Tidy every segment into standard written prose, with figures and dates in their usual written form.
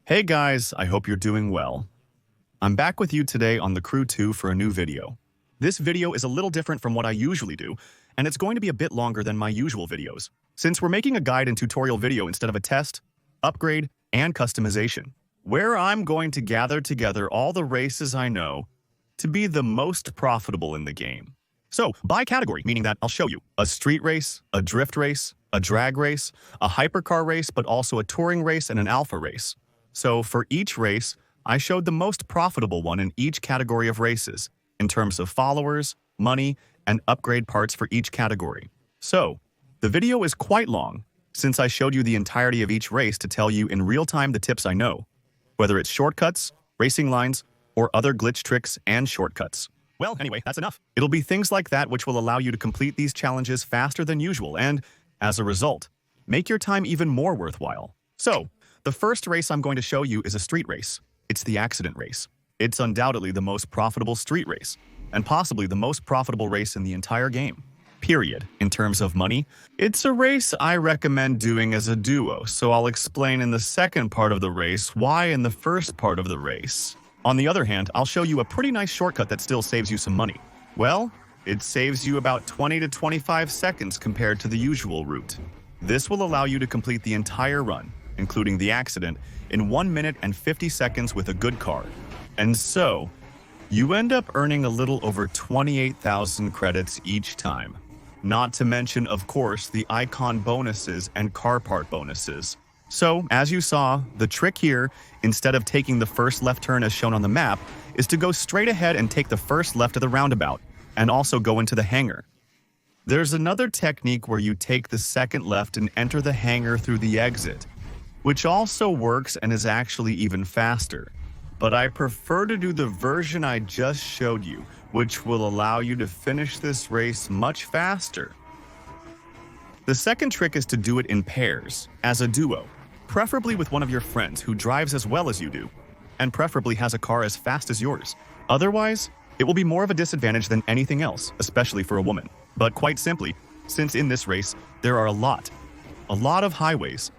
Hey guys, I hope you're doing well. I'm back with you today on the Crew 2 for a new video. This video is a little different from what I usually do, and it's going to be a bit longer than my usual videos, since we're making a guide and tutorial video instead of a test, upgrade, and customization, where I'm going to gather together all the races I know to be the most profitable in the game. So, by category, meaning that I'll show you a street race, a drift race, a drag race, a hypercar race, but also a touring race and an alpha race. So, for each race, I showed the most profitable one in each category of races, in terms of followers, money, and upgrade parts for each category. So, the video is quite long, since I showed you the entirety of each race to tell you in real time the tips I know, whether it's shortcuts, racing lines, or other glitch tricks and shortcuts. Well, anyway, that's enough. It'll be things like that which will allow you to complete these challenges faster than usual and, as a result, make your time even more worthwhile. So, the first race I'm going to show you is a street race. It's the accident race. It's undoubtedly the most profitable street race, and possibly the most profitable race in the entire game. Period. In terms of money, it's a race I recommend doing as a duo, so I'll explain in the second part of the race why in the first part of the race. On the other hand, I'll show you a pretty nice shortcut that still saves you some money. Well, it saves you about 20 to 25 seconds compared to the usual route. This will allow you to complete the entire run, including the accident, in 1 minute and 50 seconds with a good car. And so, you end up earning a little over 28,000 credits each time. Not to mention, of course, the icon bonuses and car part bonuses. So, as you saw, the trick here, instead of taking the first left turn as shown on the map, is to go straight ahead and take the first left of the roundabout, and also go into the hangar. There's another technique where you take the second left and enter the hangar through the exit, which also works and is actually even faster. But I prefer to do the version I just showed you, which will allow you to finish this race much faster. The second trick is to do it in pairs, as a duo, preferably with one of your friends who drives as well as you do, and preferably has a car as fast as yours. Otherwise, it will be more of a disadvantage than anything else, especially for a woman. But quite simply, since in this race, there are a lot of highways,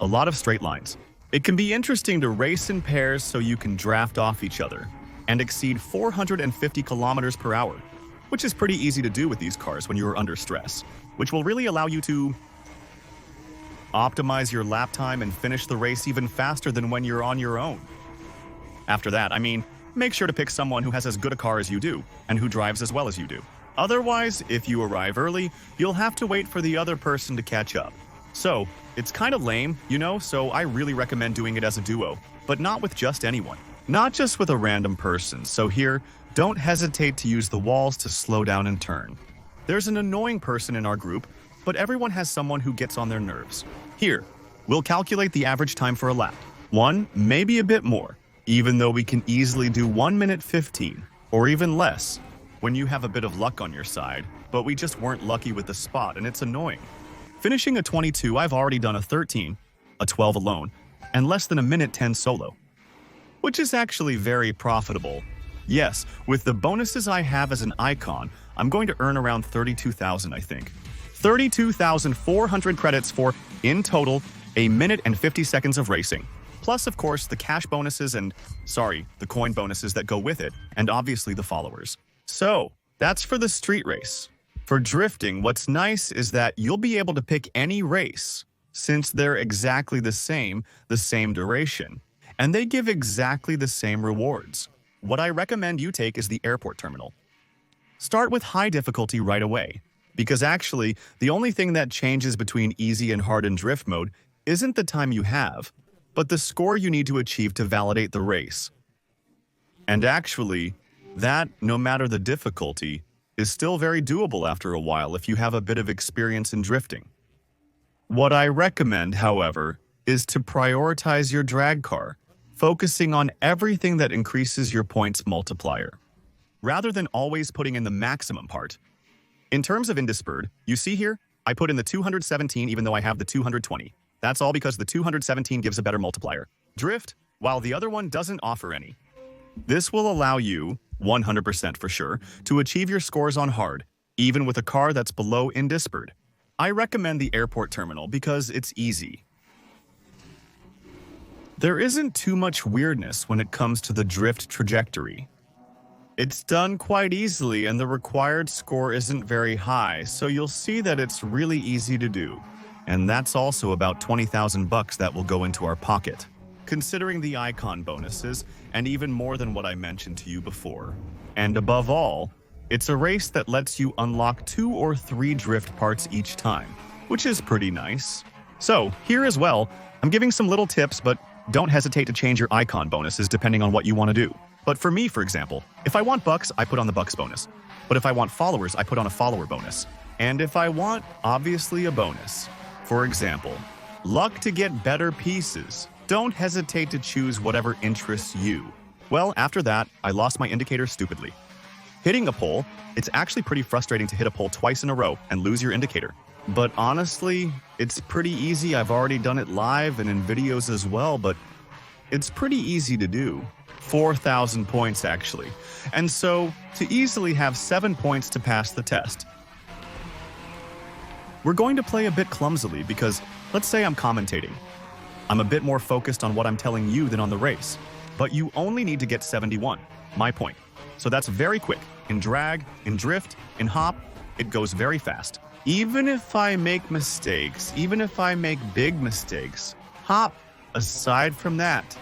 a lot of straight lines. It can be interesting to race in pairs so you can draft off each other and exceed 450 kilometers per hour, which is pretty easy to do with these cars when you are under stress, which will really allow you to optimize your lap time and finish the race even faster than when you're on your own. After that, make sure to pick someone who has as good a car as you do and who drives as well as you do. Otherwise, if you arrive early, you'll have to wait for the other person to catch up. So, it's kind of lame, so I really recommend doing it as a duo, but not with just anyone. Not just with a random person, so here, don't hesitate to use the walls to slow down and turn. There's an annoying person in our group, but everyone has someone who gets on their nerves. Here, we'll calculate the average time for a lap. 1, maybe a bit more, even though we can easily do 1 minute 15, or even less, when you have a bit of luck on your side, but we just weren't lucky with the spot and it's annoying. Finishing a 22, I've already done a 13, a 12 alone, and less than a minute 10 solo, which is actually very profitable. Yes, with the bonuses I have as an icon, I'm going to earn around 32,000, I think. 32,400 credits for, in total, a minute and 50 seconds of racing. Plus, of course, the cash bonuses and, the coin bonuses that go with it, and obviously the followers. So, that's for the street race. For drifting, what's nice is that you'll be able to pick any race, since they're exactly the same duration, and they give exactly the same rewards. What I recommend you take is the airport terminal. Start with high difficulty right away, because actually, the only thing that changes between easy and hard in drift mode isn't the time you have, but the score you need to achieve to validate the race. And actually, that, no matter the difficulty, is still very doable after a while if you have a bit of experience in drifting. What I recommend, however, is to prioritize your drag car, focusing on everything that increases your points multiplier, rather than always putting in the maximum part. In terms of Indispurred, you see here, I put in the 217 even though I have the 220. That's all because the 217 gives a better multiplier. Drift, while the other one doesn't offer any. This will allow you, 100% for sure, to achieve your scores on hard, even with a car that's below Indispurred. I recommend the airport terminal because it's easy. There isn't too much weirdness when it comes to the drift trajectory. It's done quite easily and the required score isn't very high, so you'll see that it's really easy to do. And that's also about 20,000 bucks that will go into our pocket, considering the icon bonuses and even more than what I mentioned to you before. And above all, it's a race that lets you unlock 2 or 3 drift parts each time, which is pretty nice. So, here as well, I'm giving some little tips, but don't hesitate to change your icon bonuses depending on what you want to do. But for me, for example, if I want bucks, I put on the bucks bonus. But if I want followers, I put on a follower bonus. And if I want, obviously, a bonus. For example, luck to get better pieces. Don't hesitate to choose whatever interests you. Well, after that, I lost my indicator stupidly. Hitting a pole, it's actually pretty frustrating to hit a pole twice in a row and lose your indicator. But honestly, it's pretty easy. I've already done it live and in videos as well, but it's pretty easy to do. 4,000 points actually. And so, to easily have 7 points to pass the test. We're going to play a bit clumsily because, let's say I'm commentating. I'm a bit more focused on what I'm telling you than on the race. But you only need to get 71, my point. So that's very quick. In drag, in drift, in hop, it goes very fast. Even if I make mistakes, even if I make big mistakes, hop, aside from that.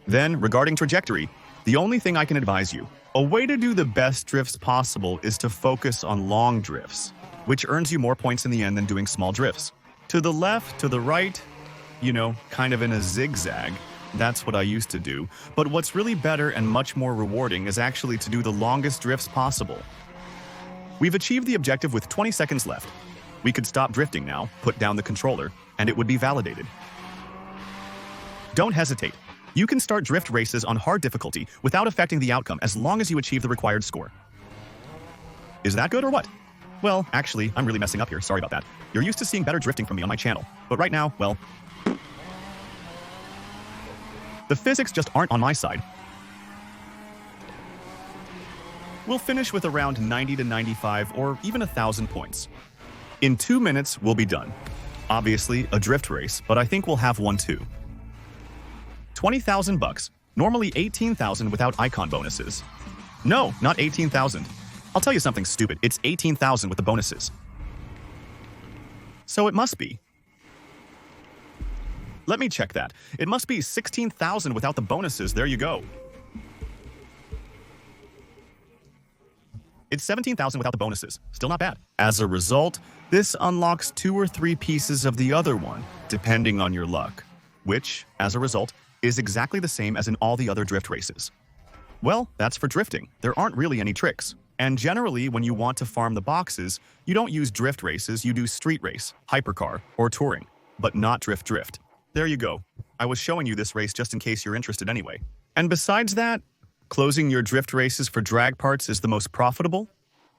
Then, regarding trajectory, the only thing I can advise you, a way to do the best drifts possible is to focus on long drifts, which earns you more points in the end than doing small drifts. To the left, to the right, you know, kind of in a zigzag. That's what I used to do. But what's really better and much more rewarding is actually to do the longest drifts possible. We've achieved the objective with 20 seconds left. We could stop drifting now, put down the controller, and it would be validated. Don't hesitate. You can start drift races on hard difficulty without affecting the outcome as long as you achieve the required score. Is that good or what? Well, actually, I'm really messing up here. Sorry about that. You're used to seeing better drifting from me on my channel. But right now, well, the physics just aren't on my side. We'll finish with around 90 to 95 or even 1,000 points. In 2 minutes, we'll be done. Obviously, a drift race, but I think we'll have one too. 20,000 bucks. Normally 18,000 without icon bonuses. No, not 18,000. I'll tell you something stupid. It's 18,000 with the bonuses. So it must be. Let me check that. It must be 16,000 without the bonuses. There you go. It's 17,000 without the bonuses. Still not bad. As a result, this unlocks 2 or 3 pieces of the other one, depending on your luck, which, as a result, is exactly the same as in all the other drift races. Well, that's for drifting. There aren't really any tricks. And generally, when you want to farm the boxes, you don't use drift races, you do street race, hypercar, or touring, but not drift. There you go. I was showing you this race just in case you're interested anyway. And besides that, closing your drift races for drag parts is the most profitable.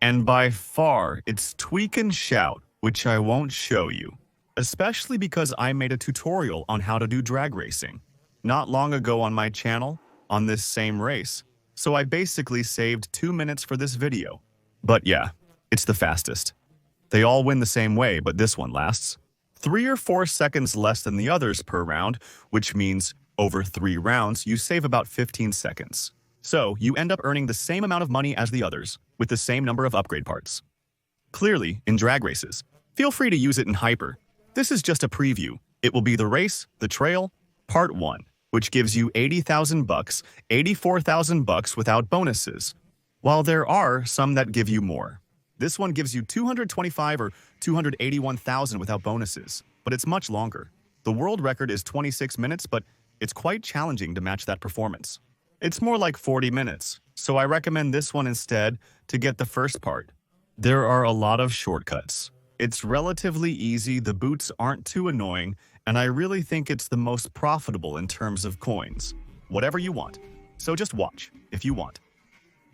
And by far, it's Tweak and Shout, which I won't show you. Especially because I made a tutorial on how to do drag racing not long ago on my channel, on this same race. So I basically saved 2 minutes for this video. But yeah, it's the fastest. They all win the same way, but this one lasts 3 or 4 seconds less than the others per round, which means over 3 rounds, you save about 15 seconds. So you end up earning the same amount of money as the others, with the same number of upgrade parts. Clearly, in drag races, feel free to use it in Hyper. This is just a preview. It will be the race, the trail, part 1, which gives you 80,000 bucks, 84,000 bucks without bonuses, while there are some that give you more. This one gives you 225 or 281,000 without bonuses, but it's much longer. The world record is 26 minutes, but it's quite challenging to match that performance. It's more like 40 minutes, so I recommend this one instead to get the first part. There are a lot of shortcuts. It's relatively easy, the boots aren't too annoying, and I really think it's the most profitable in terms of coins. Whatever you want. So just watch, if you want.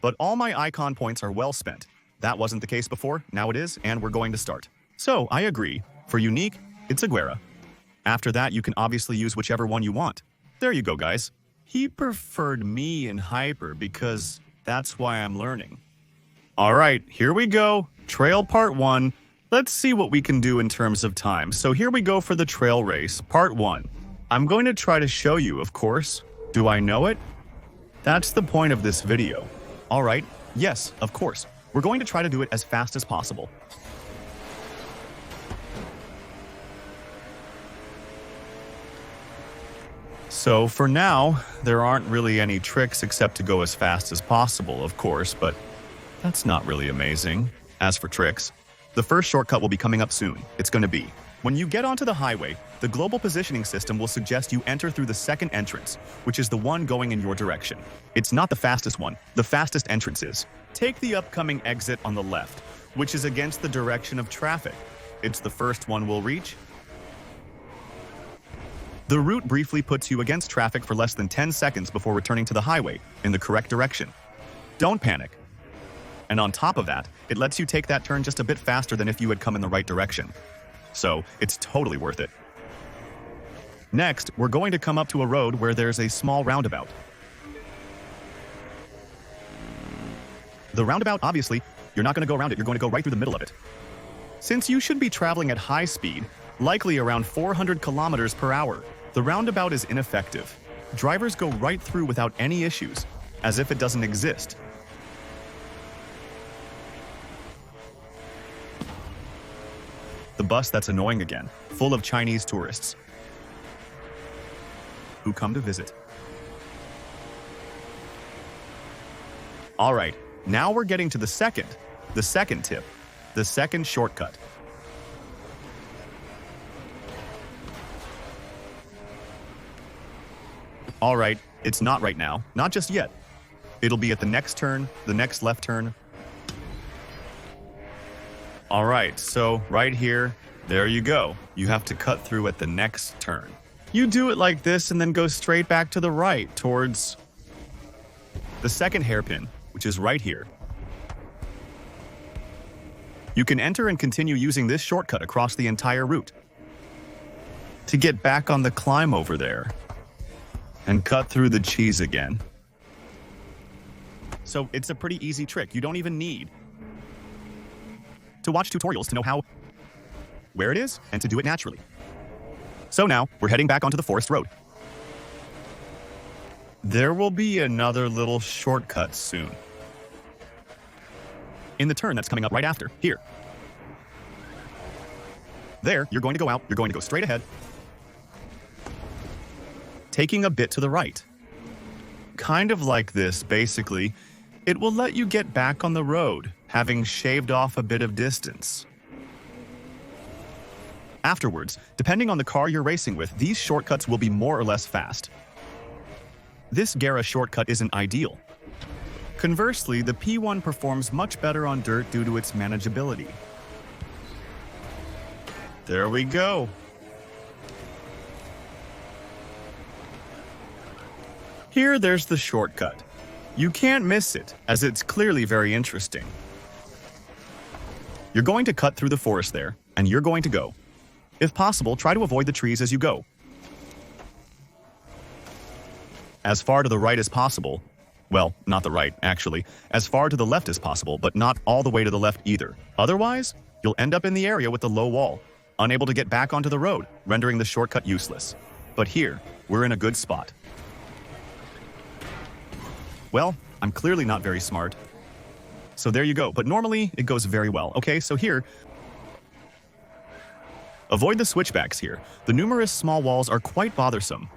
But all my icon points are well spent. That wasn't the case before, now it is, and we're going to start. So, I agree. For unique, it's Aguera. After that, you can obviously use whichever one you want. There you go, guys. He preferred me in Hyper because that's why I'm learning. Alright, here we go. Trail Part 1. Let's see what we can do in terms of time. So here we go for the trail race, part 1. I'm going to try to show you, of course. Do I know it? That's the point of this video. All right, yes, of course. We're going to try to do it as fast as possible. So for now, there aren't really any tricks except to go as fast as possible, of course, but that's not really amazing. As for tricks, the first shortcut will be coming up soon. It's going to be, when you get onto the highway, the global positioning system will suggest you enter through the second entrance, which is the one going in your direction. It's not the fastest one. The fastest entrance is. Take the upcoming exit on the left, which is against the direction of traffic. It's the first one we'll reach. The route briefly puts you against traffic for less than 10 seconds before returning to the highway in the correct direction. Don't panic. And on top of that, it lets you take that turn just a bit faster than if you had come in the right direction. So it's totally worth it. Next, we're going to come up to a road where there's a small roundabout. The roundabout, obviously, you're not going to go around it, you're going to go right through the middle of it. Since you should be traveling at high speed, likely around 400 kilometers per hour, the roundabout is ineffective. Drivers go right through without any issues, as if it doesn't exist. The bus that's annoying again, full of Chinese tourists who come to visit. All right, now we're getting to the second tip, the second shortcut. All right, it's not right now, not just yet. It'll be at the next turn, the next left turn. All right, so right here, there you go. You have to cut through at the next turn. You do it like this and then go straight back to the right towards the second hairpin, which is right here. You can enter and continue using this shortcut across the entire route to get back on the climb over there and cut through the cheese again. So it's a pretty easy trick. You don't even need to watch tutorials to know where it is and to do it naturally. So now we're heading back onto the forest road. There will be another little shortcut soon. In the turn that's coming up right after, here. There, you're going to go out, you're going to go straight ahead, taking a bit to the right. Kind of like this, basically. It will let you get back on the road, having shaved off a bit of distance. Afterwards, depending on the car you're racing with, these shortcuts will be more or less fast. This Gara shortcut isn't ideal. Conversely, the P1 performs much better on dirt due to its manageability. There we go. Here, there's the shortcut. You can't miss it, as it's clearly very interesting. You're going to cut through the forest there, and you're going to go. If possible, try to avoid the trees as you go. As far to the right as possible. Well, not the right, actually. As far to the left as possible, but not all the way to the left either. Otherwise, you'll end up in the area with the low wall, unable to get back onto the road, rendering the shortcut useless. But here, we're in a good spot. Well, I'm clearly not very smart. So there you go, but normally it goes very well. Okay, so here, avoid the switchbacks here. The numerous small walls are quite bothersome.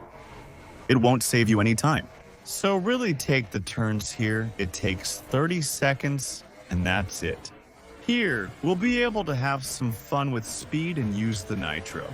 It won't save you any time. So really take the turns here. It takes 30 seconds, and that's it. Here, we'll be able to have some fun with speed and use the nitro.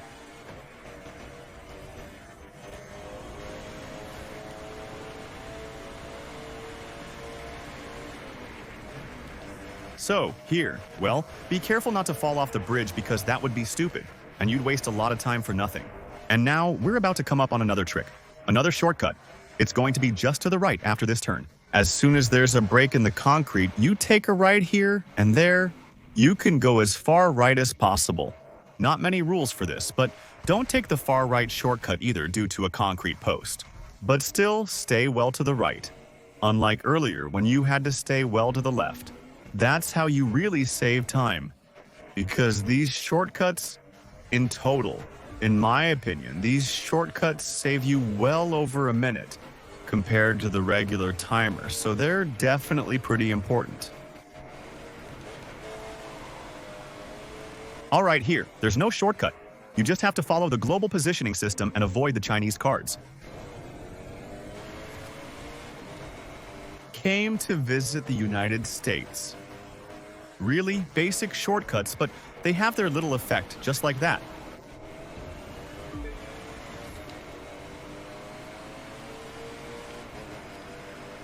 So, here, well, be careful not to fall off the bridge because that would be stupid, and you'd waste a lot of time for nothing. And now, we're about to come up on another trick, another shortcut. It's going to be just to the right after this turn. As soon as there's a break in the concrete, you take a right here, and there, you can go as far right as possible. Not many rules for this, but don't take the far right shortcut either due to a concrete post. But still, stay well to the right, unlike earlier when you had to stay well to the left. That's how you really save time. because these shortcuts, in total, in my opinion, these shortcuts save you well over a minute compared to the regular timer, so they're definitely pretty important. All right, here, there's no shortcut. You just have to follow the global positioning system and avoid the Chinese cards. Came to visit the United States. Really basic shortcuts, but they have their little effect just like that.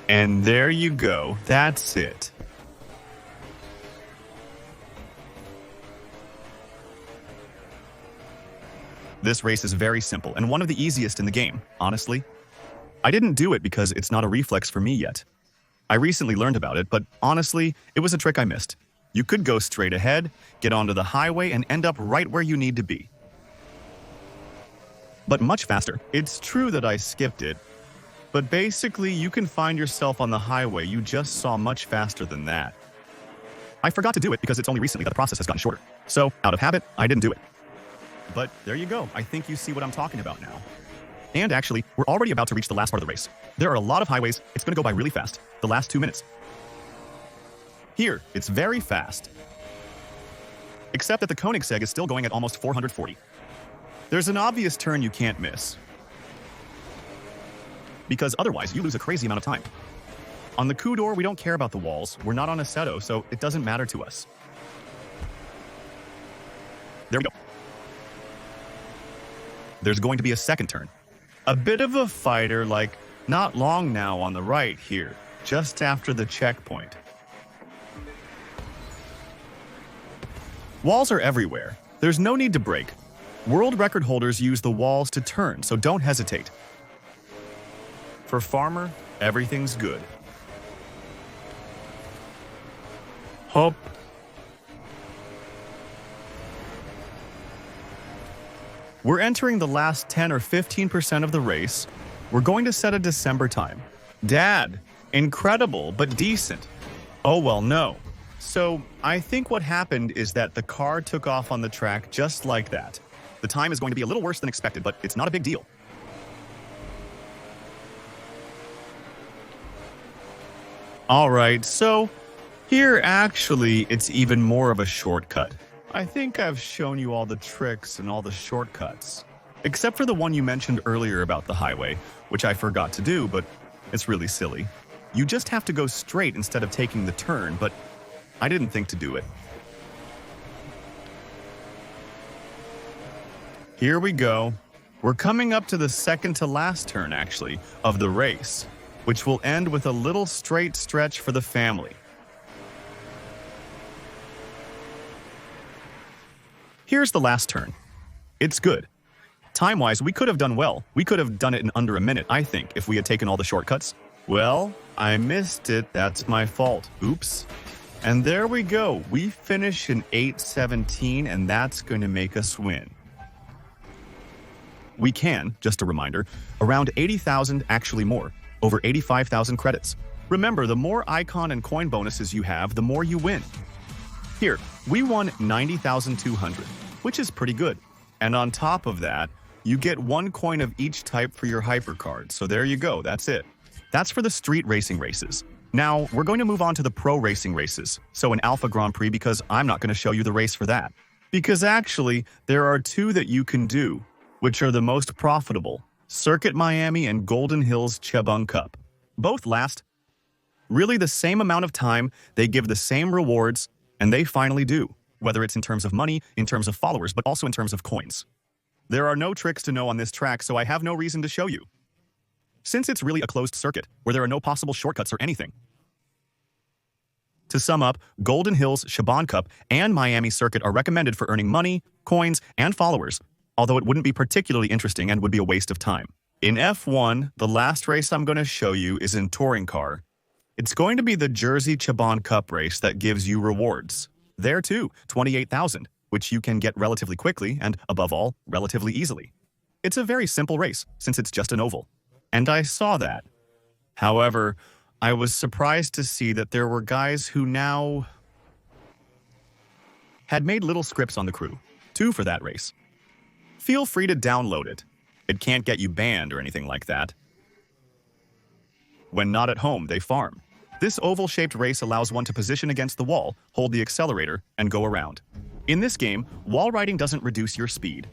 And there you go, that's it. This race is very simple and one of the easiest in the game, honestly. I didn't do it because it's not a reflex for me yet. I recently learned about it, but honestly, it was a trick I missed. You could go straight ahead, get onto the highway, and end up right where you need to be. But much faster. It's true that I skipped it, but basically you can find yourself on the highway you just saw much faster than that. I forgot to do it because it's only recently that the process has gotten shorter. So, out of habit, I didn't do it. But there you go, I think you see what I'm talking about now. And actually, we're already about to reach the last part of the race. There are a lot of highways, it's going to go by really fast, the last 2 minutes. Here, it's very fast. Except that the Koenigsegg is still going at almost 440. There's an obvious turn you can't miss, because otherwise you lose a crazy amount of time. On the Coup d'Or, we don't care about the walls, we're not on Assetto, so it doesn't matter to us. There we go. There's going to be a second turn. A bit of a fighter, like not long now on the right here, just after the checkpoint. Walls are everywhere. There's no need to brake. World record holders use the walls to turn, so don't hesitate. For Farmer, everything's good. Hop. We're entering the last 10 or 15% of the race. We're going to set a December time. Dad, incredible, but decent. Oh, well, no. So, I think what happened is that the car took off on the track just like that. The time is going to be a little worse than expected, but it's not a big deal. Alright, so here actually it's even more of a shortcut. I think I've shown you all the tricks and all the shortcuts. Except for the one you mentioned earlier about the highway, which I forgot to do, but it's really silly. You just have to go straight instead of taking the turn, but I didn't think to do it. Here we go. We're coming up to the second to last turn, actually, of the race, which will end with a little straight stretch for the family. Here's the last turn. It's good. Time-wise, we could have done well. We could have done it in under a minute, I think, if we had taken all the shortcuts. Well, I missed it. That's my fault. Oops. And there we go. We finish in 8:17, and that's going to make us win. We can, just a reminder, around 80,000, actually more, over 85,000 credits. Remember, the more icon and coin bonuses you have, the more you win. Here, we won 90,200, which is pretty good. And on top of that, you get 1 coin of each type for your Hypercard. So there you go, that's it. That's for the street racing races. Now, we're going to move on to the pro racing races. So an Alpha Grand Prix, because I'm not going to show you the race for that. Because actually, there are 2 that you can do, which are the most profitable, Circuit Miami and Golden Hills Chebung Cup. Both last really the same amount of time, they give the same rewards, and they finally do, whether it's in terms of money, in terms of followers, but also in terms of coins. There are no tricks to know on this track, so I have no reason to show you, since it's really a closed circuit, where there are no possible shortcuts or anything. To sum up, Golden Hills, Chebung Cup, and Miami Circuit are recommended for earning money, coins, and followers, although it wouldn't be particularly interesting and would be a waste of time. In F1, the last race I'm going to show you is in Touring Car. It's going to be the Jersey Chebung Cup race that gives you rewards. There too, 28,000, which you can get relatively quickly and, above all, relatively easily. It's a very simple race, since it's just an oval. And I saw that. However, I was surprised to see that there were guys who now had made little scripts on the crew, 2 for that race. Feel free to download it. It can't get you banned or anything like that. When not at home, they farm. This oval-shaped race allows one to position against the wall, hold the accelerator, and go around. In this game, wall riding doesn't reduce your speed.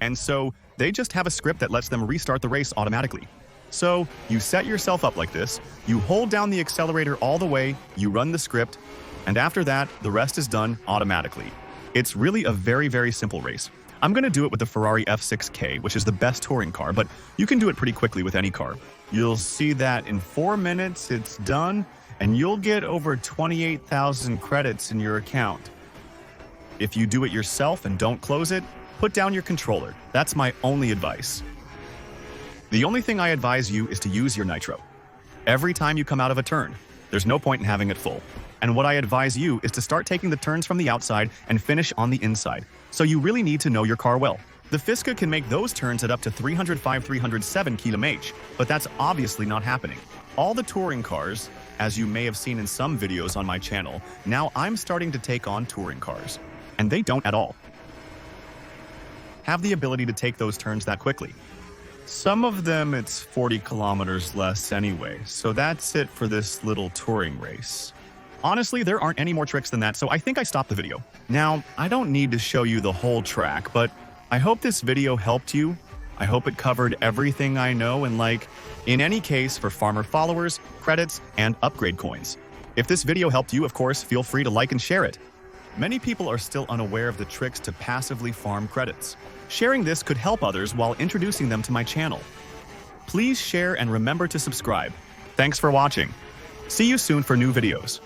And so, they just have a script that lets them restart the race automatically. So, you set yourself up like this, you hold down the accelerator all the way, you run the script, and after that, the rest is done automatically. It's really a very, very simple race. I'm going to do it with the Ferrari F6K, which is the best touring car, but you can do it pretty quickly with any car. You'll see that in 4 minutes it's done, and you'll get over 28,000 credits in your account. If you do it yourself and don't close it, put down your controller. That's my only advice. The only thing I advise you is to use your nitro. Every time you come out of a turn, there's no point in having it full. And what I advise you is to start taking the turns from the outside and finish on the inside. So you really need to know your car well. The Fisker can make those turns at up to 305-307 km/h, but that's obviously not happening. All the touring cars, as you may have seen in some videos on my channel, now I'm starting to take on touring cars. And they don't at all have the ability to take those turns that quickly. Some of them it's 40 kilometers less anyway, so that's it for this little touring race. Honestly, there aren't any more tricks than that, so I think I stopped the video. Now, I don't need to show you the whole track, but I hope this video helped you. I hope it covered everything I know, and in any case, for farmer followers, credits, and upgrade coins. If this video helped you, of course, feel free to like and share it. Many people are still unaware of the tricks to passively farm credits. Sharing this could help others while introducing them to my channel. Please share and remember to subscribe. Thanks for watching. See you soon for new videos.